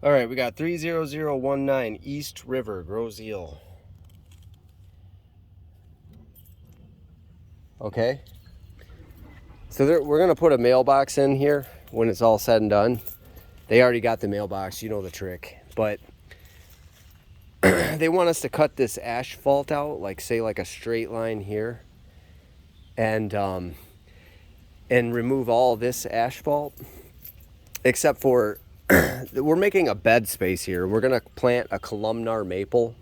All right, we got 30019 East River, Grosse Ile. Okay. So we're going to put a mailbox in here when it's all said and done. They already got the mailbox, you know the trick. But they want us to cut this asphalt out, like say like a straight line here. And remove all this asphalt. Except for, we're making a bed space here. We're going to plant a columnar maple,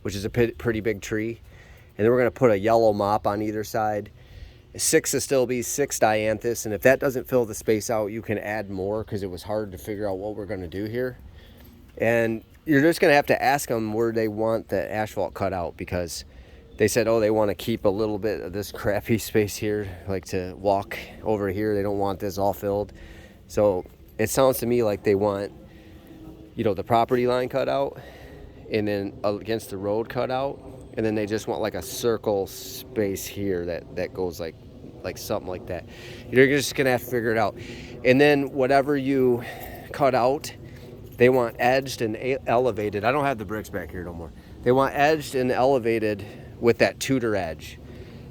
which is a pretty big tree. And then we're going to put a yellow mop on either side. 6 astilbes, 6 dianthus, and if that doesn't fill the space out, you can add more because it was hard to figure out what we're going to do here. And you're just going to have to ask them where they want the asphalt cut out, because they said, oh, they want to keep a little bit of this crappy space here, like to walk over here. They don't want this all filled. So it sounds to me like they want, the property line cut out, and then against the road cut out, and then they just want like a circle space here that goes like something like that. You're just gonna have to figure it out. And then whatever you cut out, they want edged and elevated. I don't have the bricks back here no more. They want edged and elevated with that Tudor edge.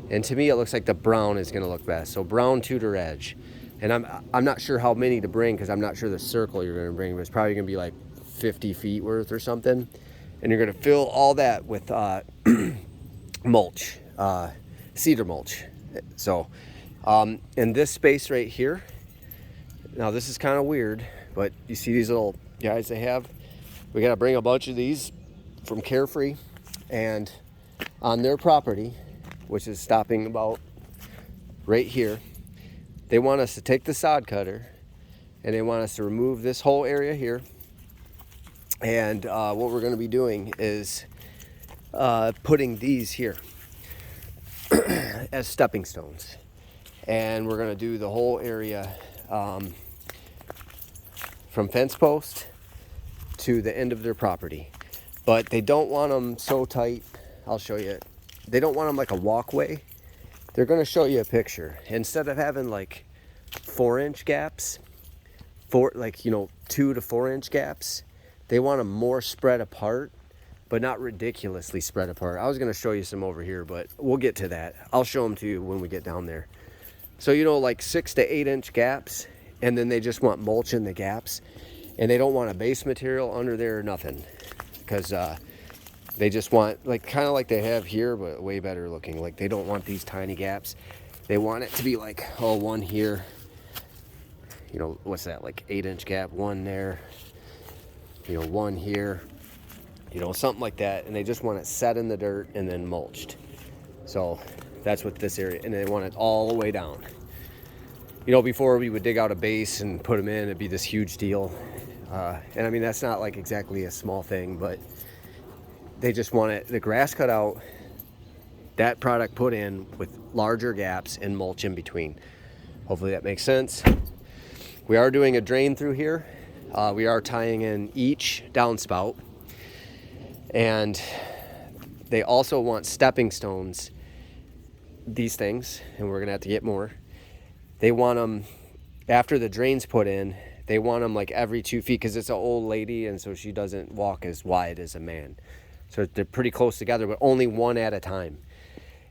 And to me, it looks like the brown is gonna look best. So brown Tudor edge. And I'm not sure how many to bring, because I'm not sure the circle you're gonna bring, but it's probably gonna be like 50 feet worth or something. And you're gonna fill all that with mulch, cedar mulch. So, in this space right here, now this is kind of weird, but you see these little guys they have? We got to bring a bunch of these from Carefree, and on their property, which is stopping about right here, they want us to take the sod cutter, and they want us to remove this whole area here. And what we're going to be doing is putting these here as stepping stones. And we're going to do the whole area from fence post to the end of their property. But they don't want them so tight. I'll show you. They don't want them like a walkway. They're going to show you a picture. Instead of having like 4-inch gaps, 2 to 4-inch gaps, they want them more spread apart, but not ridiculously spread apart. I was going to show you some over here, but we'll get to that. I'll show them to you when we get down there. So, like 6 to 8-inch gaps, and then they just want mulch in the gaps, and they don't want a base material under there or nothing, because they just want, kind of like they have here, but way better looking. Like, they don't want these tiny gaps. They want it to be like, one here, what's that, like 8-inch gap, one there, one here, something like that. And they just want it set in the dirt and then mulched. So that's what this area, and they want it all the way down. Before we would dig out a base and put them in, it'd be this huge deal. And I mean, that's not like exactly a small thing, but they just want it, the grass cut out, that product put in with larger gaps and mulch in between. Hopefully that makes sense. We are doing a drain through here. We are tying in each downspout. And they also want stepping stones, these things, and we're gonna have to get more. They want them, after the drain's put in, they want them like every 2 feet, because it's an old lady, and so she doesn't walk as wide as a man. So they're pretty close together, but only one at a time.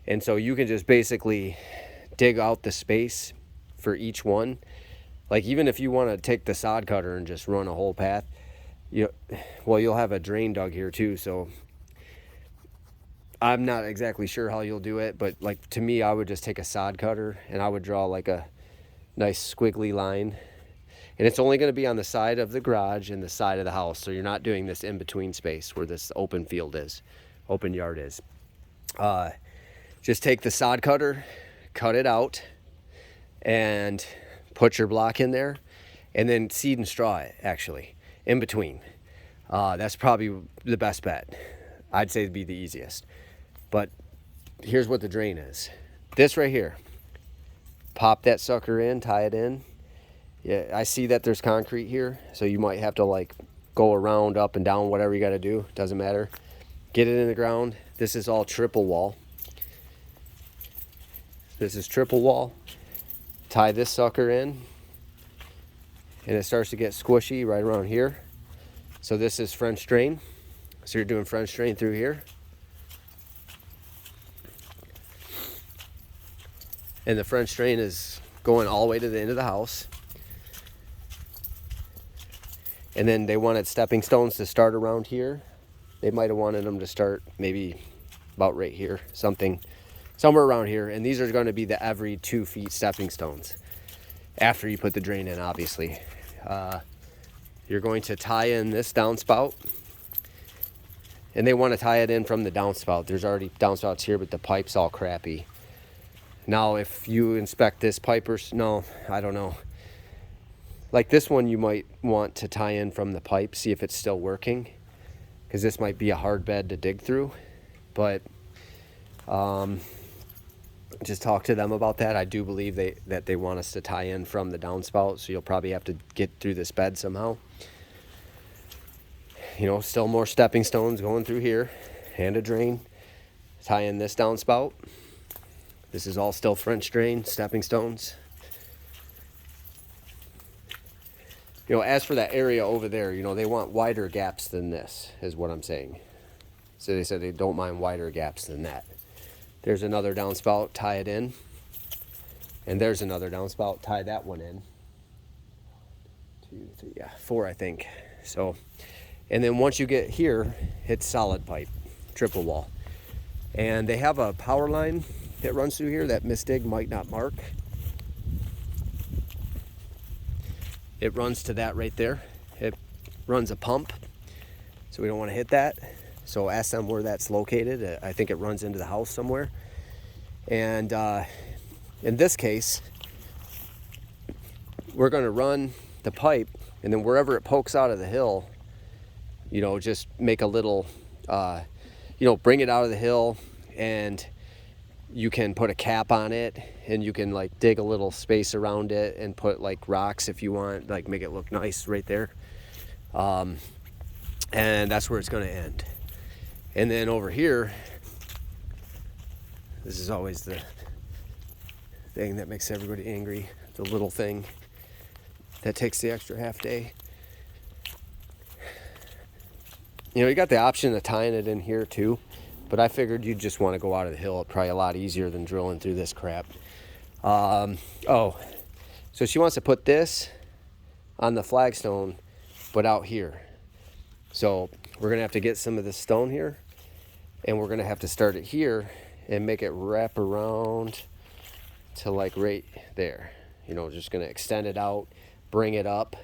And so you can just basically dig out the space for each one. Like, even if you want to take the sod cutter and just run a whole path, you'll have a drain dug here too. So I'm not exactly sure how you'll do it, but like, to me, I would just take a sod cutter and I would draw like a nice squiggly line. And it's only going to be on the side of the garage and the side of the house. So you're not doing this in between space where this open field is, open yard is. Just take the sod cutter, cut it out, and put your block in there, and then seed and straw it, actually, in between. That's probably the best bet. I'd say it'd be the easiest. But here's what the drain is. This right here. Pop that sucker in, tie it in. Yeah, I see that there's concrete here, so you might have to like go around, up and down, whatever you got to do. Doesn't matter. Get it in the ground. This is all triple wall. This is triple wall. Tie this sucker in, and it starts to get squishy right around here. So this is French drain. So you're doing French drain through here. And the French drain is going all the way to the end of the house. And then they wanted stepping stones to start around here. They might have wanted them to start maybe about right here, somewhere around here. And these are going to be the every 2 feet stepping stones after you put the drain in, obviously. You're going to tie in this downspout, and they want to tie it in from the downspout. There's already downspouts here, but the pipe's all crappy. Now, if you inspect this pipe, no, I don't know. Like this one, you might want to tie in from the pipe, see if it's still working, because this might be a hard bed to dig through. But just talk to them about that. I do believe that they want us to tie in from the downspout, so you'll probably have to get through this bed somehow. You know, still more stepping stones going through here, and a drain. Tie in this downspout. This is all still French drain, stepping stones. You know, as for that area over there, you know, they want wider gaps than this, is what I'm saying. So they said they don't mind wider gaps than that. There's another downspout, tie it in. And there's another downspout, tie that one in. 2, 3, yeah, 4, I think. So, and then once you get here, it's solid pipe, triple wall. And they have a power line that runs through here that Mistig might not mark. It runs to that right there. It runs a pump, so we don't want to hit that. So ask them where that's located. I think it runs into the house somewhere. And in this case, we're going to run the pipe, and then wherever it pokes out of the hill, you know, just make a little, you know, bring it out of the hill, and you can put a cap on it, and you can like dig a little space around it and put like rocks if you want, like make it look nice right there. And that's where it's going to end. And then over here, this is always the thing that makes everybody angry, the little thing that takes the extra half day. You know, you got the option of tying it in here too, but I figured you'd just want to go out of the hill. Probably a lot easier than drilling through this crap. Oh, so she wants to put this on the flagstone, but out here. So we're going to have to get some of this stone here, and we're going to have to start it here and make it wrap around to like right there. You know, just going to extend it out, bring it up.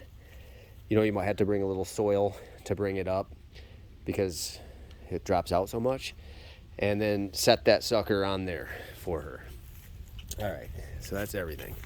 You know, you might have to bring a little soil to bring it up because it drops out so much. And then set that sucker on there for her. All right, so that's everything.